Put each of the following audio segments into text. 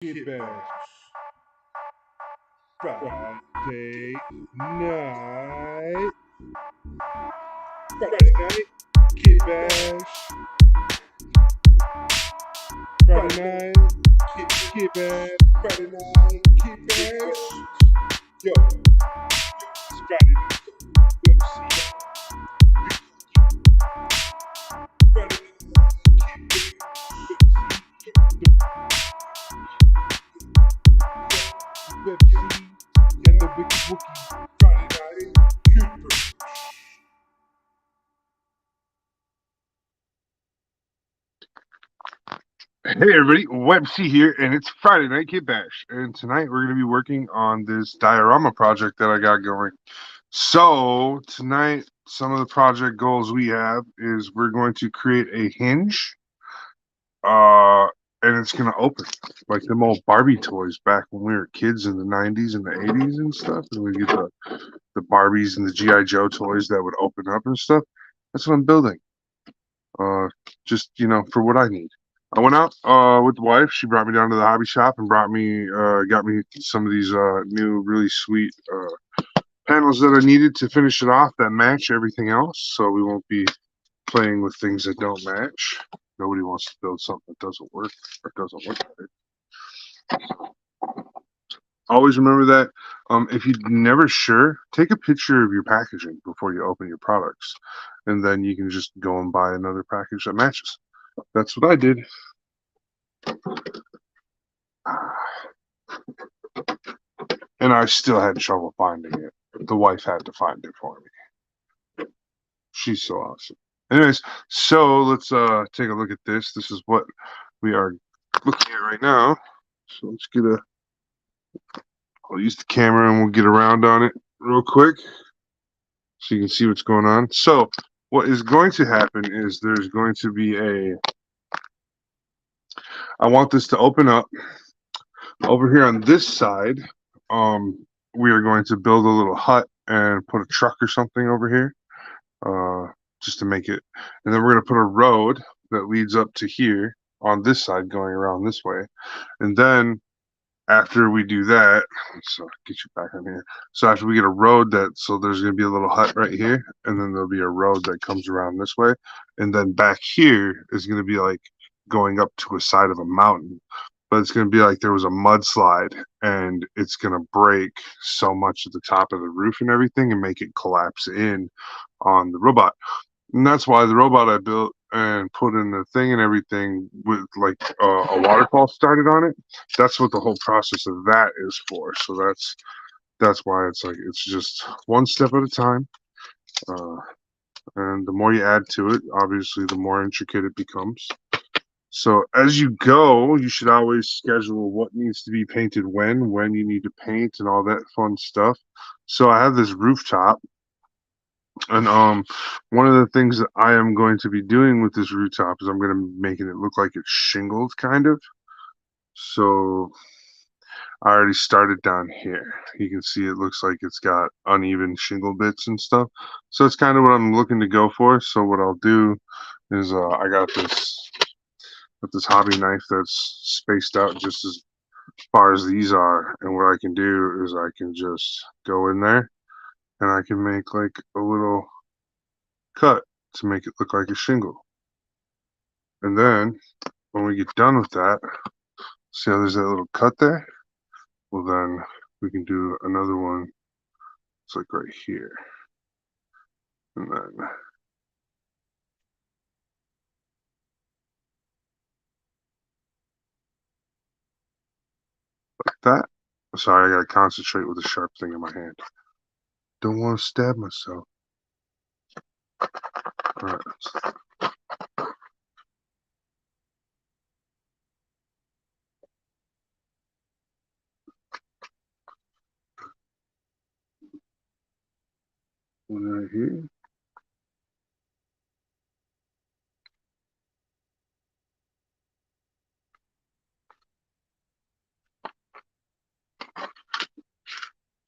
KitBash Friday night. Friday night, KitBash. Friday night, KitBash. Friday night, KitBash. Yo, it's Friday night. Website. Friday night, Website. And the Wiki Wookie. Friday night, KitBash. Hey everybody, Websy here, and it's Friday Night KitBash. And tonight we're going to be working on this diorama project that I got going. So, tonight, some of the project goals we have is we're going to create a hinge, uh, and it's going to open like them old Barbie toys back when we were kids in the 90s and the 80s and stuff. And we get the Barbies and the G.I. Joe toys that would open up and stuff. That's what I'm building. Just for what I need. I went out with the wife. She brought me down to the hobby shop and got me some of these new really sweet panels that I needed to finish it off that match everything else. So we won't be playing with things that don't match. Nobody wants to build something that doesn't work or doesn't look right. Always remember that if you're never sure, take a picture of your packaging before you open your products, and then you can just go and buy another package that matches. That's what I did. And I still had trouble finding it. The wife had to find it for me. She's so awesome. Anyways, so let's take a look at this. This is what we are looking at right now. So let's get I'll use the camera and we'll get around on it real quick so you can see what's going on. So what is going to happen is there's going to be I want this to open up. Over here on this side, we are going to build a little hut and put a truck or something over here, just to make it. And then we're going to put a road that leads up to here on this side, going around this way. And then after we do that, let's get you back on here. So after we get a road so there's going to be a little hut right here, and then there'll be a road that comes around this way, and then back here is going to be like going up to a side of a mountain, but it's going to be like there was a mudslide and it's going to break so much at the top of the roof and everything and make it collapse in on the robot. And that's why the robot I built and put in the thing and everything with like a waterfall started on it. That's what the whole process of that is for. So that's why it's like it's just one step at a time. And the more you add to it, obviously, the more intricate it becomes. So as you go, you should always schedule what needs to be painted when you need to paint and all that fun stuff. So I have this rooftop, and one of the things that I am going to be doing with this rooftop is I'm going to making it look like it's shingled kind of. So I already started down here. You can see it looks like it's got uneven shingle bits and stuff. So it's kind of what I'm looking to go for. So what I'll do is I got this hobby knife that's spaced out just as far as these are, and what I can do is I can just go in there and I can make like a little cut to make it look like a shingle. And then when we get done with that, see how there's that little cut there? Well, then we can do another one. It's like right here. And then like that. Sorry, I gotta concentrate with a sharp thing in my hand. Don't want to stab myself. All right. One right here.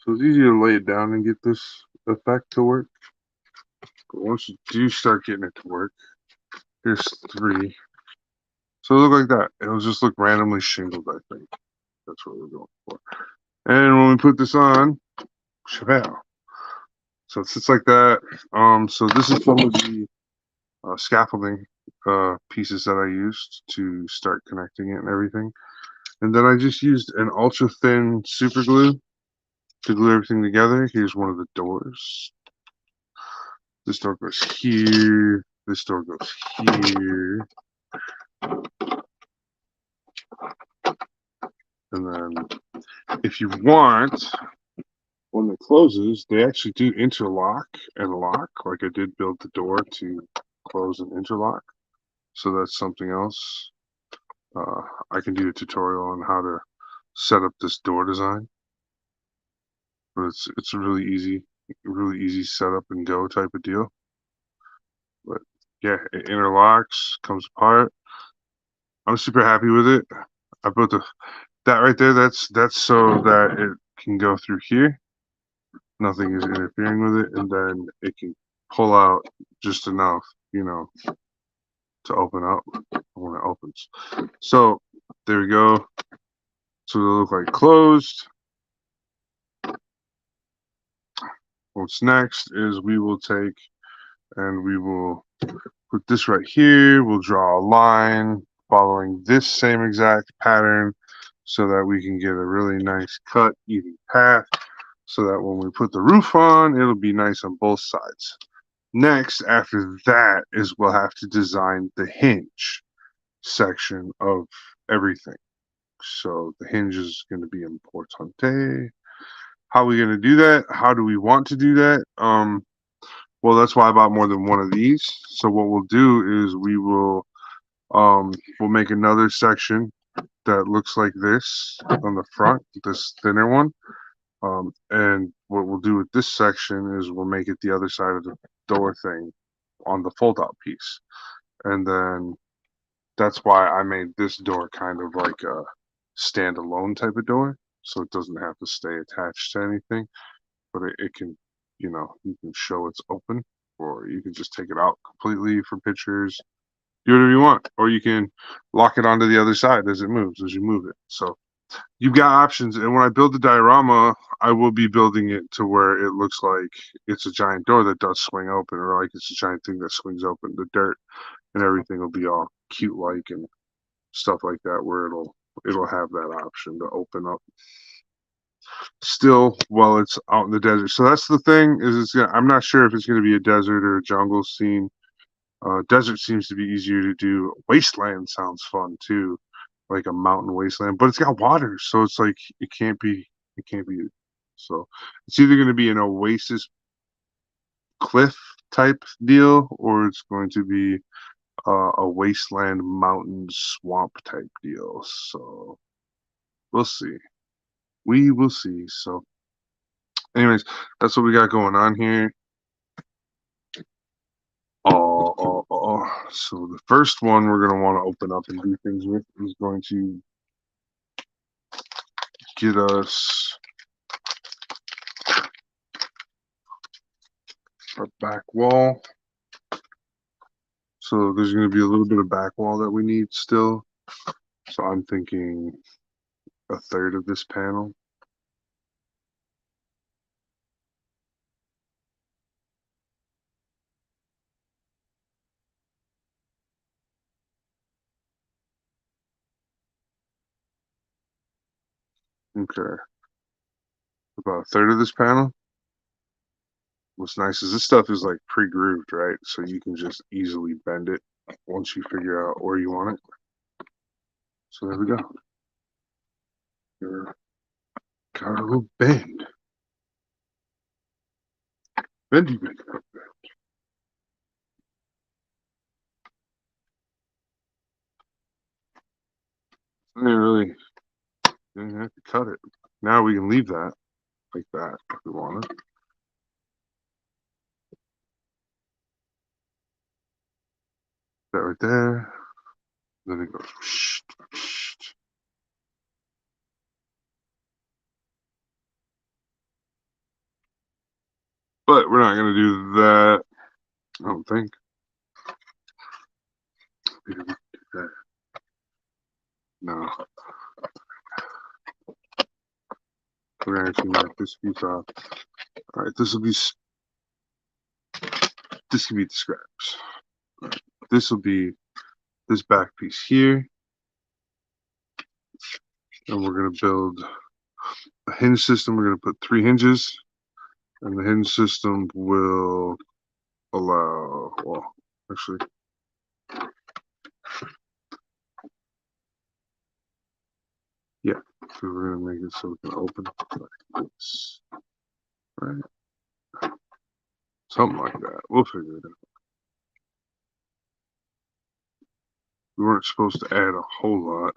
So it's easy to lay it down and get this effect to work. But once you do start getting it to work, here's 3. So it'll look like that. It'll just look randomly shingled, I think. That's what we're going for. And when we put this on, shabam. So it sits like that. So this is some of the scaffolding pieces that I used to start connecting it and everything. And then I just used an ultra thin super glue to glue everything together. Here's one of the doors. This door goes here. This door goes here. And then if you want, when it closes, they actually do interlock and lock. Like I did build the door to close and interlock. So that's something else. I can do a tutorial on how to set up this door design. But it's a really easy setup and go type of deal. But yeah, it interlocks, comes apart. I'm super happy with it. I built that right there. That's so that it can go through here. Nothing is interfering with it, and then it can pull out just enough, to open up when it opens. So there we go. So they look like closed. What's next is we will take and we will put this right here. We'll draw a line following this same exact pattern so that we can get a really nice cut, even path, so that when we put the roof on, it'll be nice on both sides. Next, after that, is we'll have to design the hinge section of everything. So the hinge is going to be importante. How are we going to do that? How do we want to do that? Well, that's why I bought more than one of these. So what we'll do is we'll make another section that looks like this on the front, this thinner one. And what we'll do with this section is we'll make it the other side of the door thing on the fold out piece. And then that's why I made this door kind of like a standalone type of door. So it doesn't have to stay attached to anything, but it can, you can show it's open, or you can just take it out completely for pictures, do whatever you want, or you can lock it onto the other side as it moves, as you move it. So you've got options. And when I build the diorama, I will be building it to where it looks like it's a giant door that does swing open, or like it's a giant thing that swings open. The dirt and everything will be all cute like and stuff like that, where it'll have that option to open up still while it's out in the desert. So that's the thing, I'm not sure if it's going to be a desert or a jungle scene. Desert seems to be easier to do. Wasteland sounds fun too, like a mountain wasteland, but it's got water, so it's like it can't be. So it's either going to be an oasis cliff type deal, or it's going to be a wasteland mountain swamp type deal. So we'll see. We will see. So, anyways, that's what we got going on here. So the first one we're going to want to open up and do things with is going to get us our back wall. So there's going to be a little bit of back wall that we need still. So I'm thinking a third of this panel. Okay. About a third of this panel. What's nice is this stuff is like pre-grooved, right? So you can just easily bend it once you figure out where you want it. So there we go. You're got a little bend. Bendy bend. I didn't really didn't have to cut it. Now we can leave that like that if we want it. That right there. Then it goes. But we're not gonna do that. I don't think. No. We're gonna actually knock this piece off. All right, this will be the scraps. Right. This will be this back piece here, and we're gonna build a hinge system. We're gonna put 3 hinges, and the hinge system will allow. Well, actually, yeah. So we're gonna make it so we can open like this, right? Something like that. We'll figure it out. We weren't supposed to add a whole lot.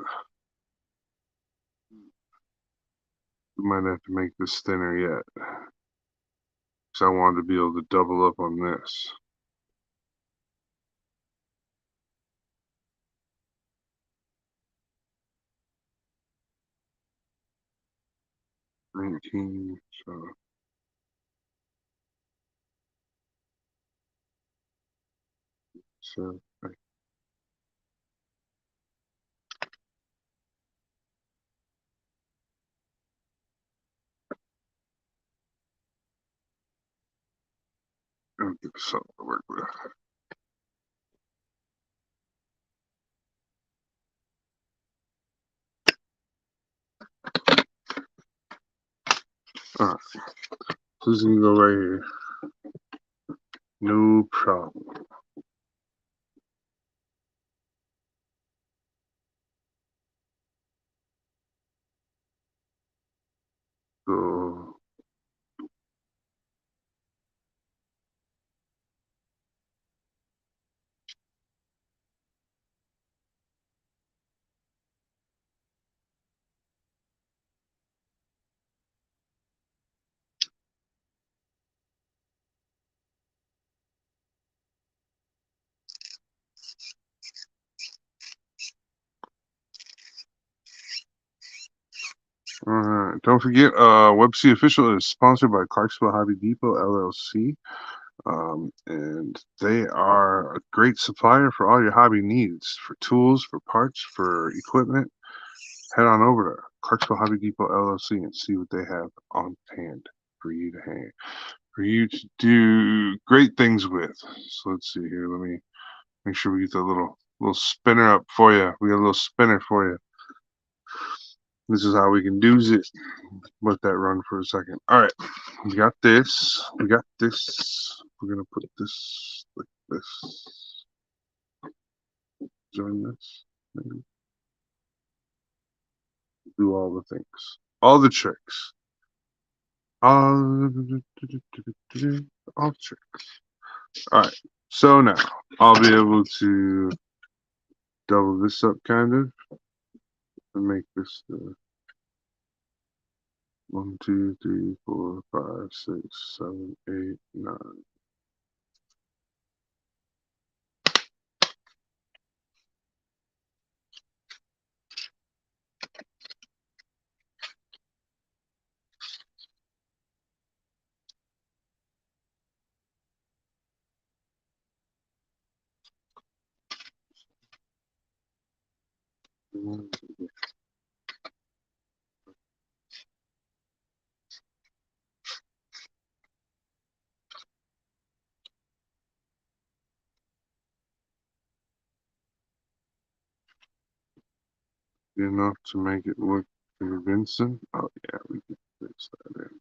We might have to make this thinner yet. Because I wanted to be able to double up on this. So I don't get something to work with. Alright. So this is gonna go right here. No problem. So alright. Don't forget WebC Official is sponsored by Clarksville Hobby Depot LLC. And they are a great supplier for all your hobby needs, for tools, for parts, for equipment. Head on over to Clarksville Hobby Depot LLC and see what they have on hand for you to hang, for you to do great things with. So let's see here. Let me make sure we get the little spinner up for you. We got a little spinner for you. This is how we can do it. Let that run for a second. All right, we got this. We got this. We're gonna put this like this. Join this. Maybe. Do all the things, all the tricks, all the tricks. All right. So now I'll be able to double this up kind of and make this 1, 2, 3, 4, 5, 6, 7, 8, 9. Enough to make it look convincing. Oh yeah, we can fix that in.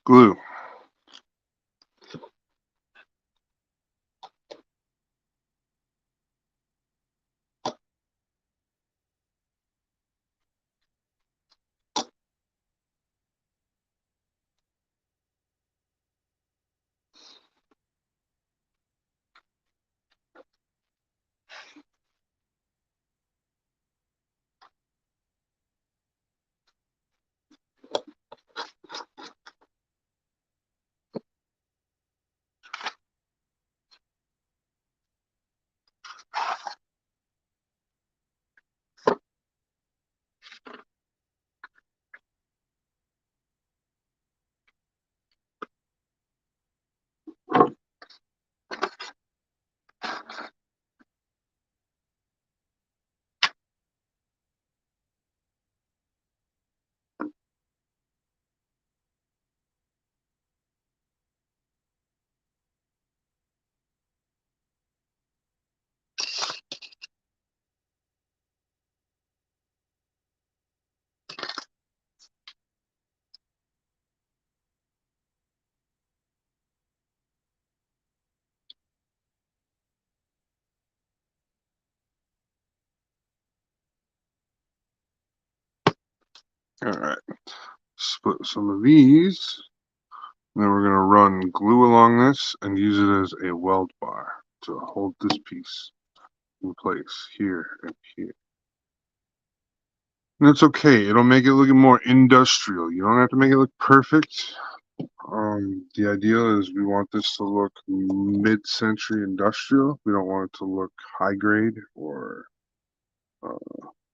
Glue. All right. Split some of these. Then we're going to run glue along this and use it as a weld bar to hold this piece in place here and here. And it's okay. It'll make it look more industrial. You don't have to make it look perfect. The idea is we want this to look mid-century industrial. We don't want it to look high grade or uh,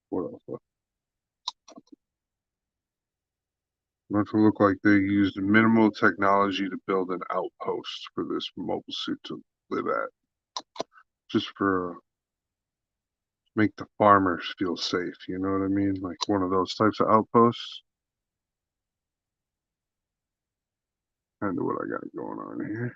what else? We want it to look like they used minimal technology to build an outpost for this mobile suit to live at. Just for make the farmers feel safe, you know what I mean? Like one of those types of outposts. Kind of what I got going on here.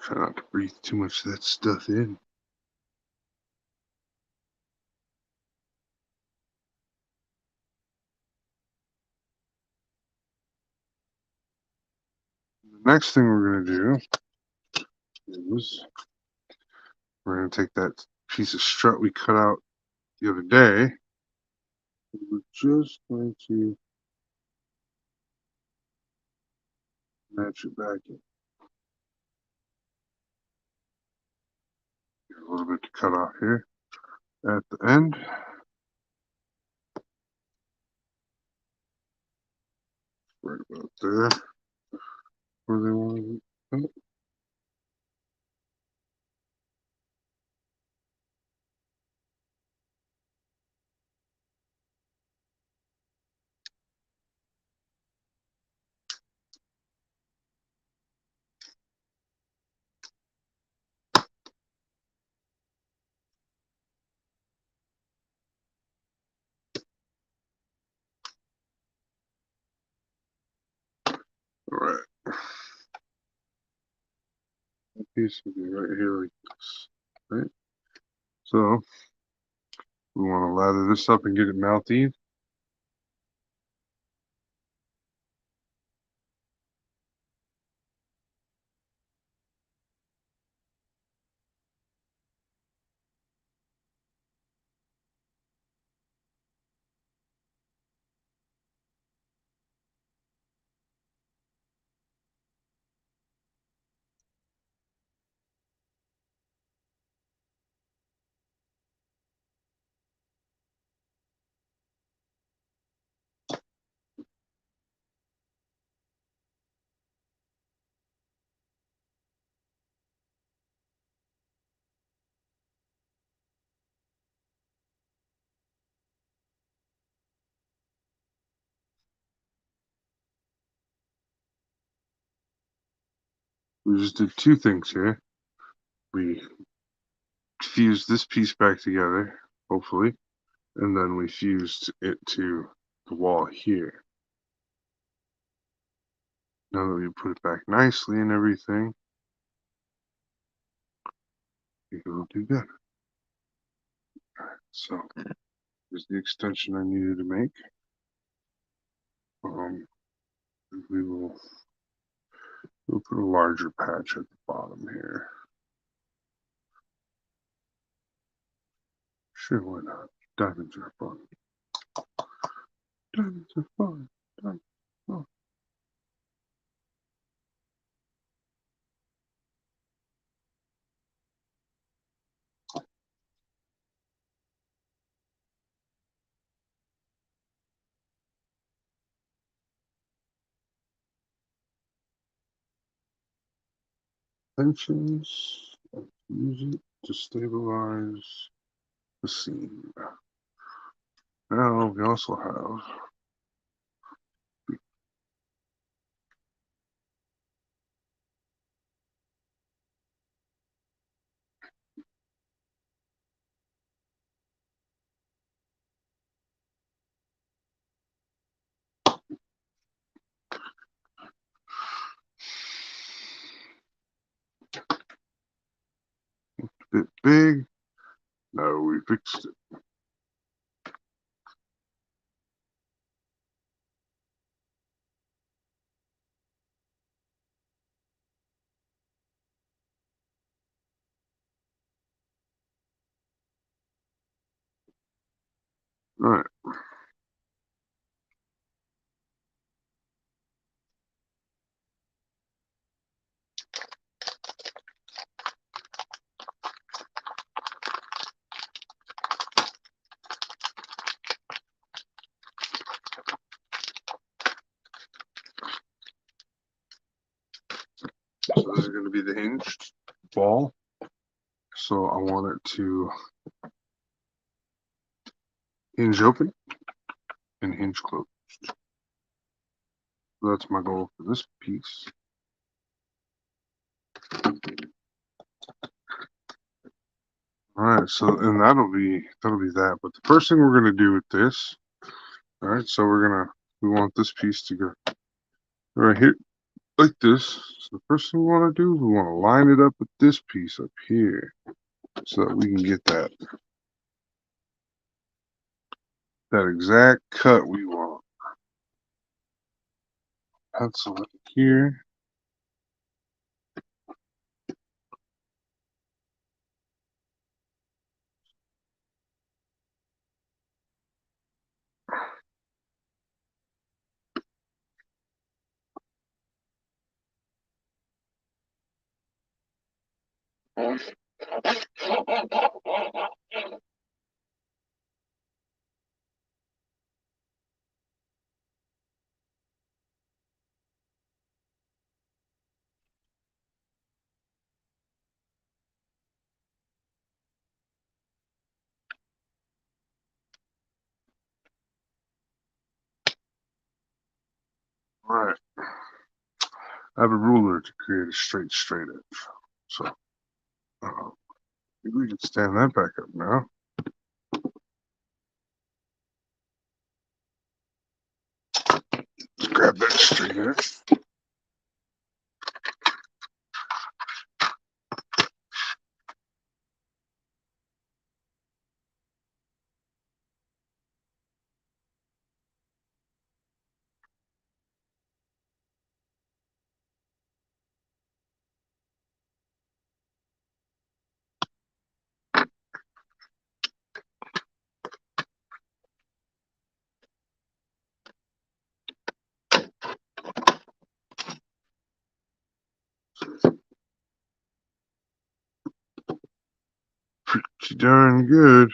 Try not to breathe too much of that stuff in. The next thing we're going to do is we're going to take that piece of strut we cut out the other day. We're just going to match it back in. A little bit to cut off here at the end. Right about there, where they want to cut. All right. That piece will be right here like this. Right? So we want to lather this up and get it mounted. We just did two things here. We fused this piece back together, hopefully, and then we fused it to the wall here. Now that we put it back nicely and everything, I think it'll do good. So here's the extension I needed to make. We'll put a larger patch at the bottom here. Sure, why not? Diamonds are fun. Diamonds are fun. Diamonds are fun. Tensions. Use it to stabilize the seam. Now we also have a bit big. No, we fixed it. All right. So this is going to be the hinged ball. So I want it to hinge open and hinge closed. So that's my goal for this piece. All right, so and that'll be that. But the first thing we're gonna do with this, all right, so we want this piece to go right here like this. So the first thing we want to do is we want to line it up with this piece up here, so that we can get that exact cut we want. Pencil it here. Alright. I have a ruler to create a straight edge. So, maybe we can stand that back up now. Let's grab that straight edge. Pretty darn good.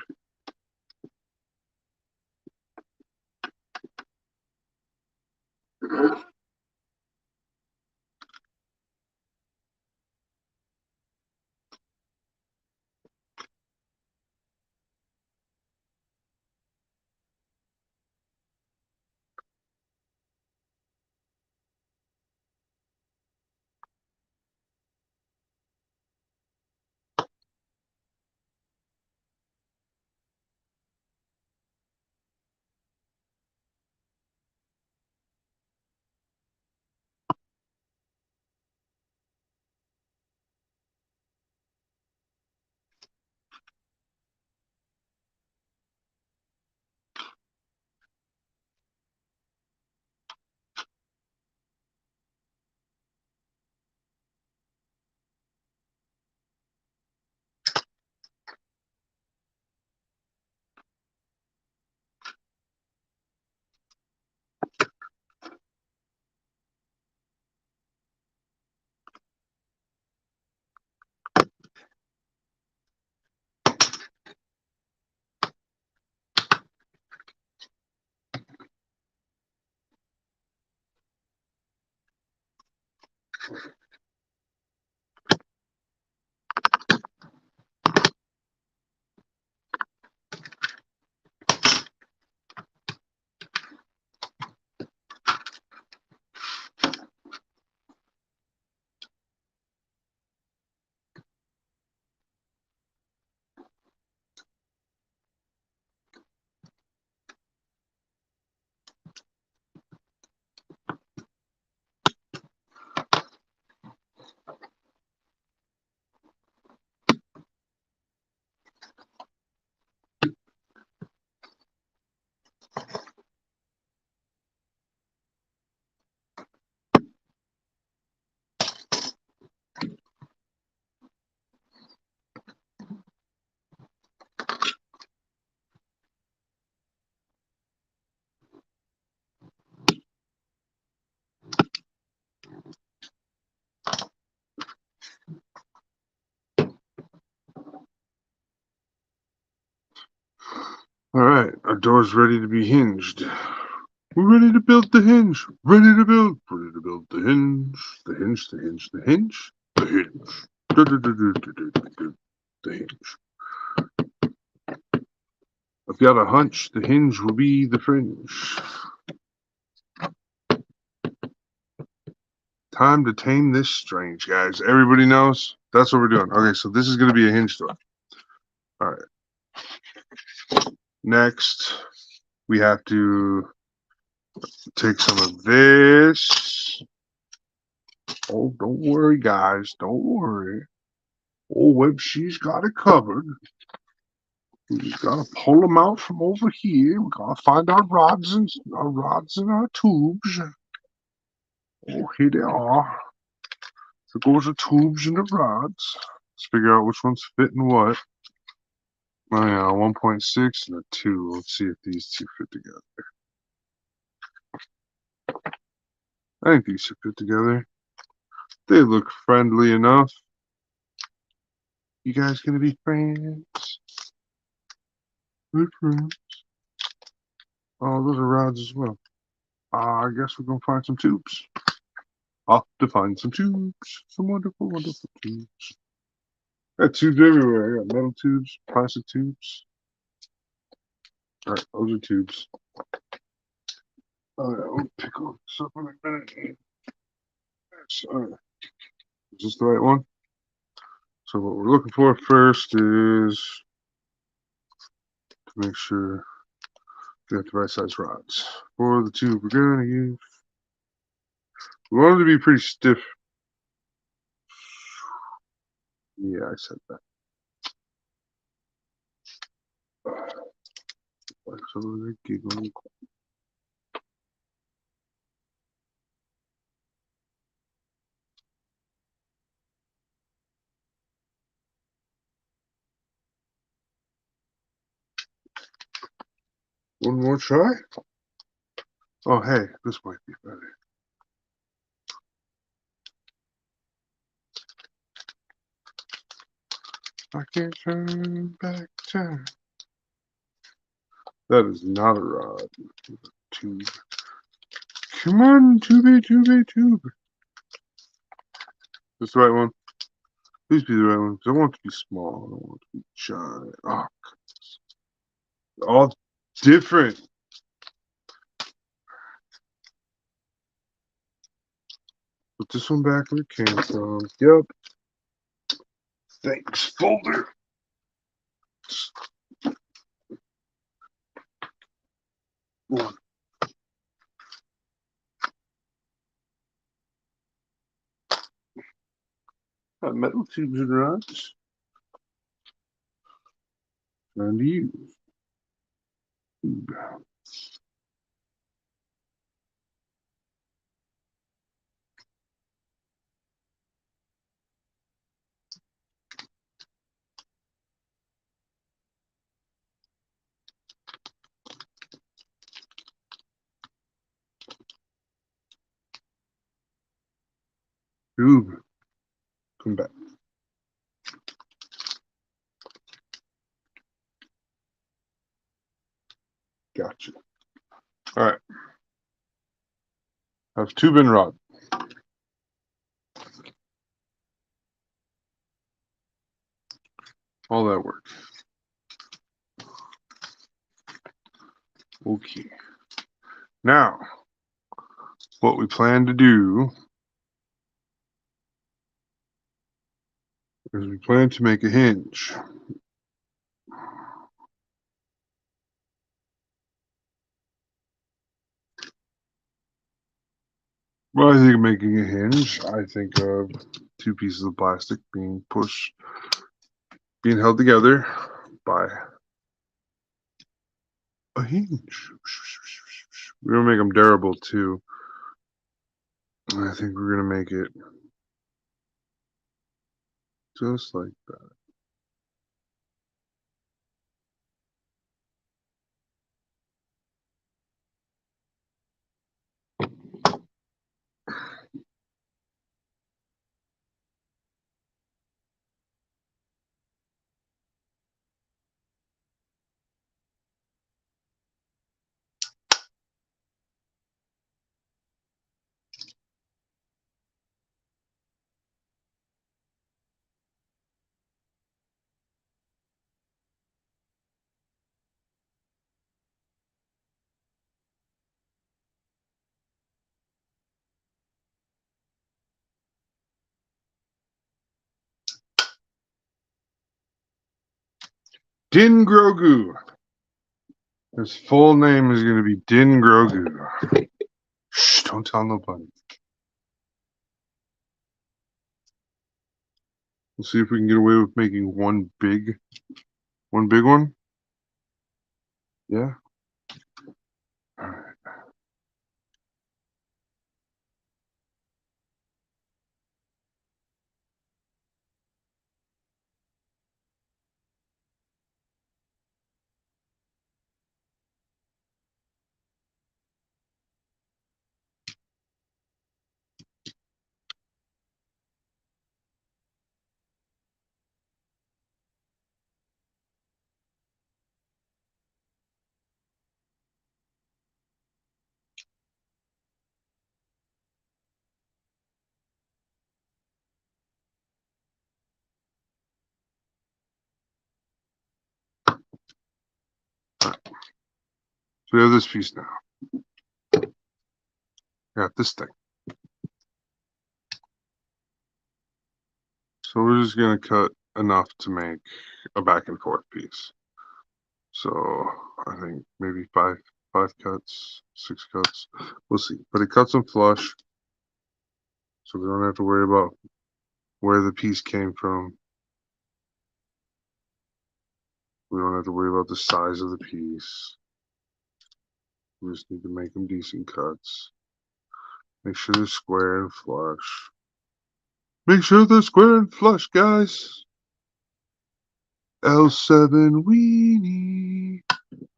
Alright, our door's ready to be hinged. We're ready to build the hinge. Ready to build. Ready to build the hinge. The hinge, the hinge, the hinge. The hinge. The hinge. I've got a hunch the hinge will be the fringe. Time to tame this strange, guys. Everybody knows? That's what we're doing. Okay, so this is going to be a hinge door. Alright. Next, we have to take some of this. Oh, don't worry, guys. Don't worry. Oh, Web, she's got it covered. We just gotta pull them out from over here. We gotta find our rods and our tubes. Oh, here they are. So goes the tubes and the rods. Let's figure out which one's fitting what. Oh yeah, 1.6 and a 2. Let's see if these two fit together. I think these should fit together. They look friendly enough. You guys gonna be friends? Good friends. Oh, those are rods as well. I guess we're gonna find some tubes. Off to find some tubes. Some wonderful, wonderful tubes. I got tubes everywhere. I got metal tubes, plastic tubes. Alright, those are tubes. Alright, we'll pick this up in a minute. Alright. Is this the right one? So what we're looking for first is to make sure we got the right size rods. For the tube we're gonna use. We want them to be pretty stiff. Yeah, I said that. So they're giggling. One more try. Oh, hey, this might be better. I can't turn back time. That is not a rod. Tube. Come on, tube, tube, tube. This the right one? Please be the right one. I want it to be small. I don't want it to be giant. Oh, all different. Put this one back where it came from. Yep. Thanks, folder. One. Got metal tubes and rods. Time to use. Tube. Tube. Come back. Gotcha. All right. Have tube and rod. All that work. Okay. Now, what we plan to do is we plan to make a hinge. When I think of making a hinge, I think of two pieces of plastic being held together by a hinge. We're gonna make them durable too. I think we're gonna make it just like that. Din Grogu. His full name is gonna be Din Grogu. Shh, don't tell nobody. We'll see if we can get away with making one big one. Yeah. All right. So we have this piece now. Got this thing. So we're just gonna cut enough to make a back and forth piece. So I think maybe five cuts, 6 cuts. We'll see. But it cuts them flush. So we don't have to worry about where the piece came from. We don't have to worry about the size of the piece. We just need to make them decent cuts. Make sure they're square and flush. Make sure they're square and flush, guys. L7 weenie.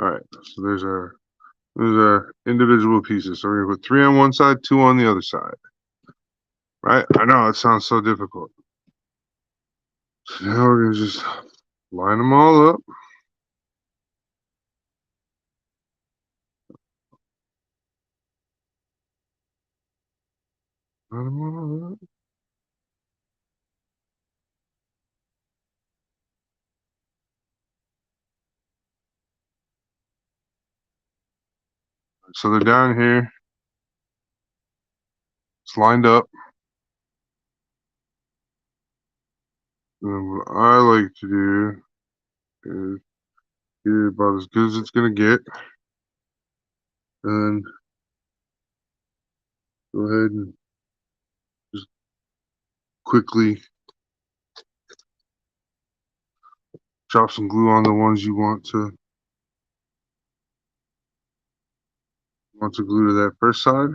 Alright, so there's our individual pieces. So we're gonna put 3 on one side, 2 on the other side. Right? I know it sounds so difficult. So now we're gonna just line them all up. Line them all up. So they're down here. It's lined up. And what I like to do is get it about as good as it's gonna get. And go ahead and just quickly drop some glue on the ones you want to glue to that first side.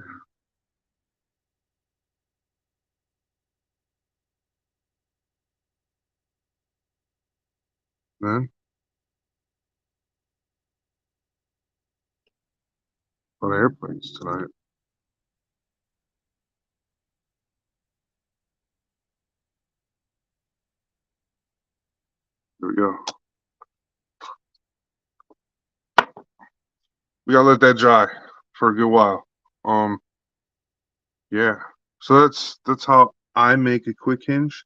Then on airplanes tonight. There we go. We gotta let that dry for a good while. Yeah. So that's how I make a quick hinge.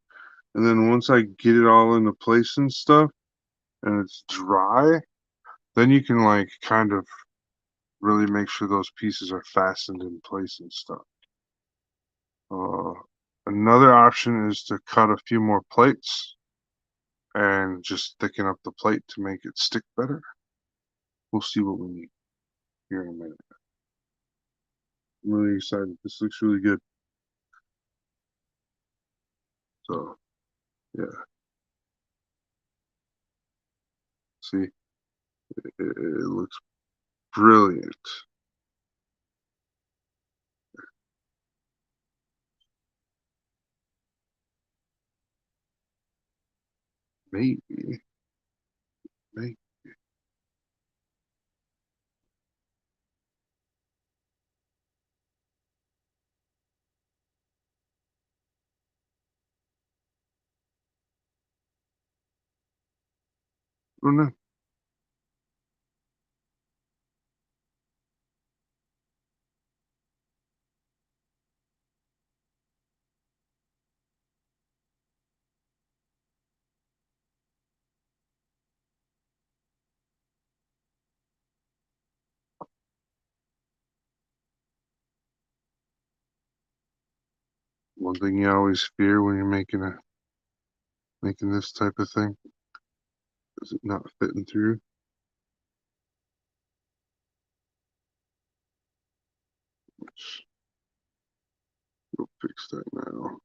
And then once I get it all into place and stuff and it's dry, then you can like kind of really make sure those pieces are fastened in place and stuff. Uh, Another option is to cut a few more plates and just thicken up the plate to make it stick better. We'll see what we need here in a minute. I'm really excited. This looks really good. So, yeah. See, it looks brilliant. Maybe. Maybe. I don't know. One thing you always fear when you're making this type of thing is it not fitting through. We'll fix that now.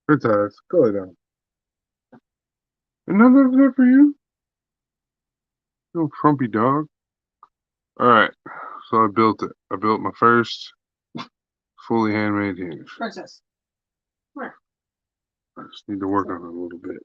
Good times. Go lay down. And nothing good for you? You frumpy dog. Alright. So I built it. I built my first fully handmade hinge. Princess. Where? I just need to work on it a little bit.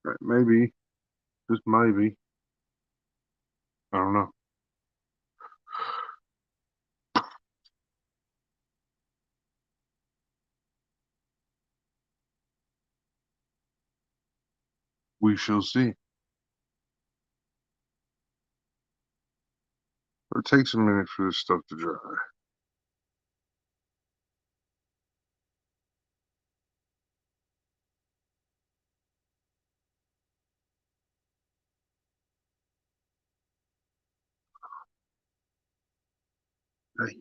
Right, maybe. Just maybe. I don't know. We shall see. Or it takes a minute for this stuff to dry. Hey.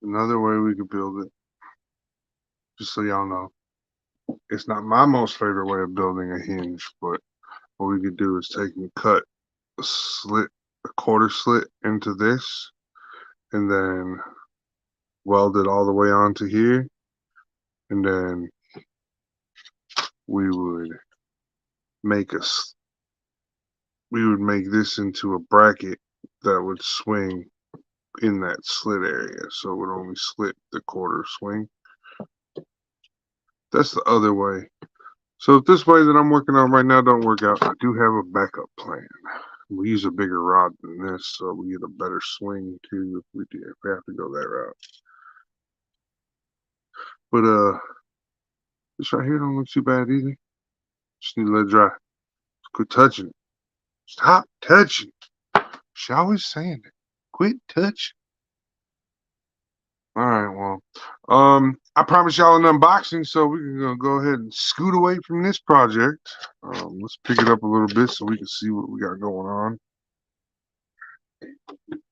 Another way we could build it, just so y'all know, it's not my most favorite way of building a hinge, but what we could do is take and cut a slit, a quarter slit into this, and then weld it all the way onto here, and then we would make we would make this into a bracket that would swing in that slit area, so it would only slit the quarter swing. That's the other way. So if this way that I'm working on right now don't work out, I do have a backup plan. We use a bigger rod than this, so we get a better swing too if we have to go that route. But this right here don't look too bad either. Just need to let it dry. Quit touching it. Stop touching. She always saying it. Quit touching. All right, well, I promised y'all an unboxing, so we're gonna go ahead and scoot away from this project. Let's pick it up a little bit so we can see what we got going on.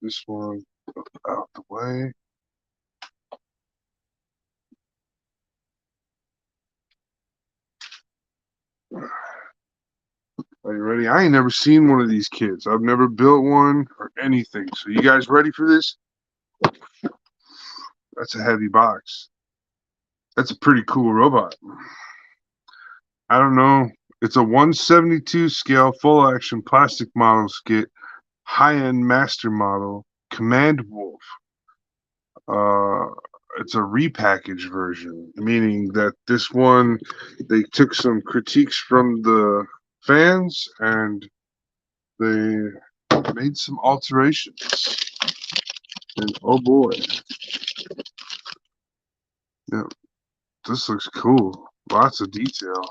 This one out the way. Are you ready? I ain't never seen one of these kids. I've never built one or anything. So you guys ready for this? That's a heavy box. That's a pretty cool robot. I don't know. It's a 172 scale full action plastic model skit, high-end master model, Command Wolf. It's a repackaged version, meaning that this one, they took some critiques from the fans and they made some alterations. And oh boy. Yeah, this looks cool. Lots of detail.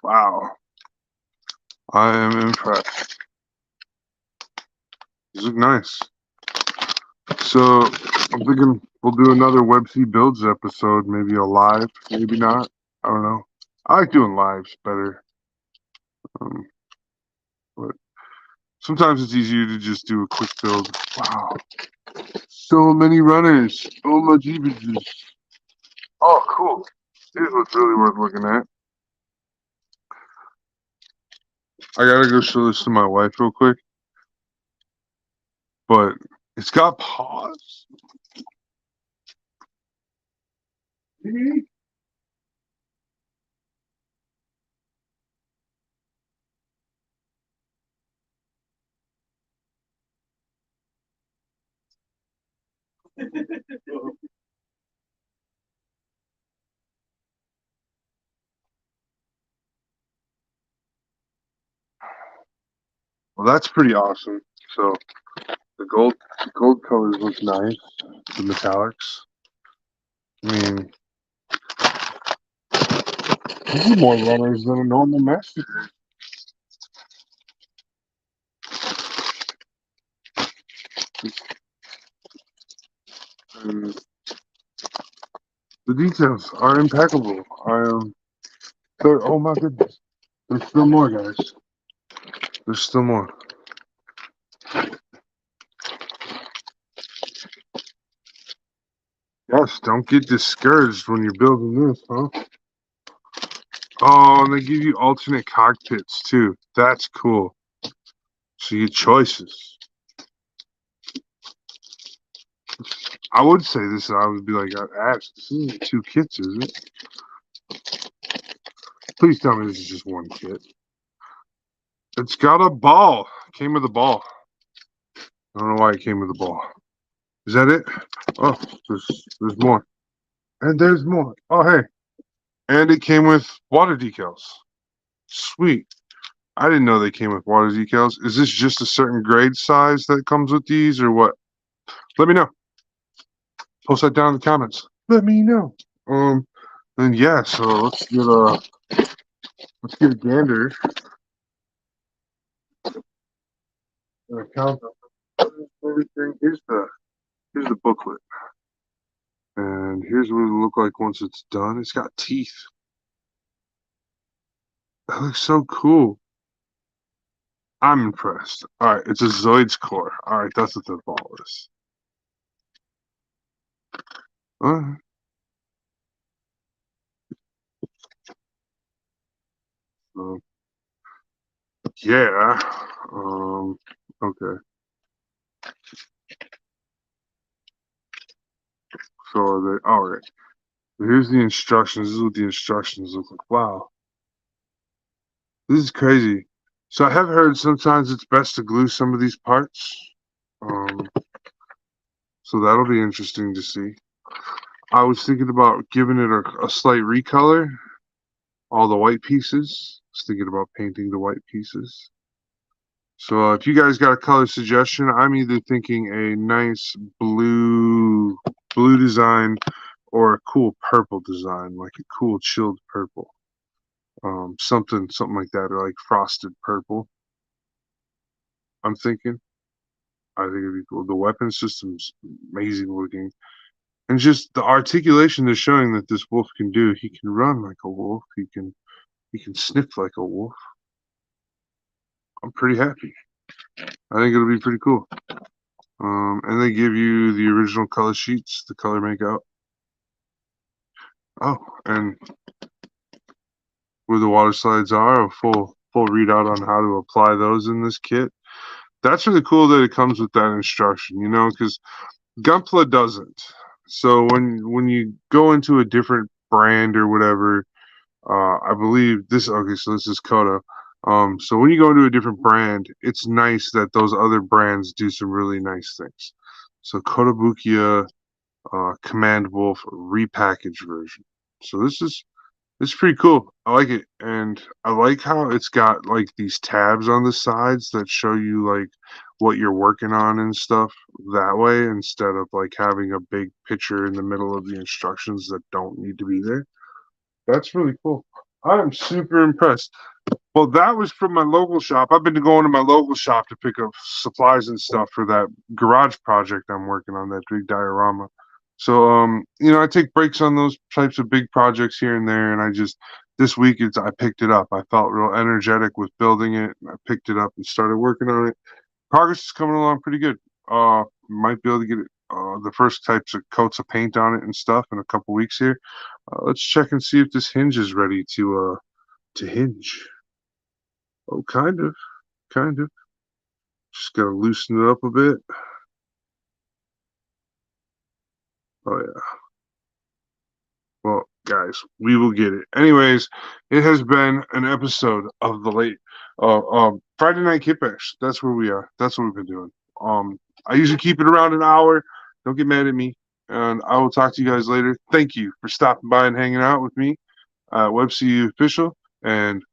Wow. I am impressed. These look nice. So I'm thinking we'll do another WebC Builds episode, maybe a live, maybe not. I don't know. I like doing lives better. But sometimes it's easier to just do a quick build. Wow. So many runners. Oh my jeebus. Oh, cool. Here's what's really worth looking at. I gotta go show this to my wife real quick. But it's got paws. Well, that's pretty awesome. So the gold colors look nice. The metallics. I mean, these are more runners than a normal master. And the details are impeccable. Oh my goodness. There's still more, guys. There's still more. Yes, don't get discouraged when you're building this, huh? Oh, and they give you alternate cockpits too. That's cool. So you get choices. I would say this. I would be like, Ash, this isn't 2 kits, is it? Please tell me this is just 1 kit. It's got a ball. It came with a ball. I don't know why it came with a ball. Is that it? Oh, there's more. And there's more. Oh, hey. And it came with water decals. Sweet. I didn't know they came with water decals. Is this just a certain grade size that comes with these or what? Let me know. Post that down in the comments. Let me know. And yeah, so let's get a gander. Count everything. Here's the booklet. And here's what it'll look like once it's done. It's got teeth. That looks so cool. I'm impressed. Alright, it's a Zoids core. Alright, that's what the ball is. Alright. So, yeah. Okay. So alright. Here's the instructions. This is what the instructions look like. Wow. This is crazy. So I have heard sometimes it's best to glue some of these parts. So that'll be interesting to see. I was thinking about giving it a slight recolor. All the white pieces. I was thinking about painting the white pieces. So if you guys got a color suggestion, I'm either thinking a nice blue design or a cool purple design, like a cool chilled purple. Something like that, or like frosted purple. I'm thinking. I think it'd be cool. The weapon system's amazing looking. And just the articulation they're showing that this wolf can do. He can run like a wolf. He can sniff like a wolf. I'm pretty happy. I think it'll be pretty cool. And they give you the original color sheets, the color makeout. Oh, and where the water slides are, a full readout on how to apply those in this kit. That's really cool that it comes with that instruction, because Gunpla doesn't. So when you go into a different brand or whatever, I believe this. Okay, so this is Kodo. So when you go into a different brand, it's nice that those other brands do some really nice things. So Kotobukiya, Command Wolf repackaged version. So this is pretty cool. I like it, and I like how it's got like these tabs on the sides that show you like what you're working on and stuff that way instead of like having a big picture in the middle of the instructions that don't need to be there. That's really cool. I'm super impressed. Well, that was from my local shop. I've been going to my local shop to pick up supplies and stuff for that garage project I'm working on, that big diorama. So, I take breaks on those types of big projects here and there, and this week I picked it up. I felt real energetic with building it. I picked it up and started working on it. Progress is coming along pretty good. Might be able to get it, the first types of coats of paint on it and stuff in a couple weeks here. Let's check and see if this hinge is ready to hinge. Oh, kind of, kind of. Just gotta loosen it up a bit. Oh yeah. Well, guys, we will get it. Anyways, it has been an episode of the late Friday Night KitBash. That's where we are. That's what we've been doing. I usually keep it around an hour. Don't get mad at me. And I will talk to you guys later. Thank you for stopping by and hanging out with me. WebC Official, and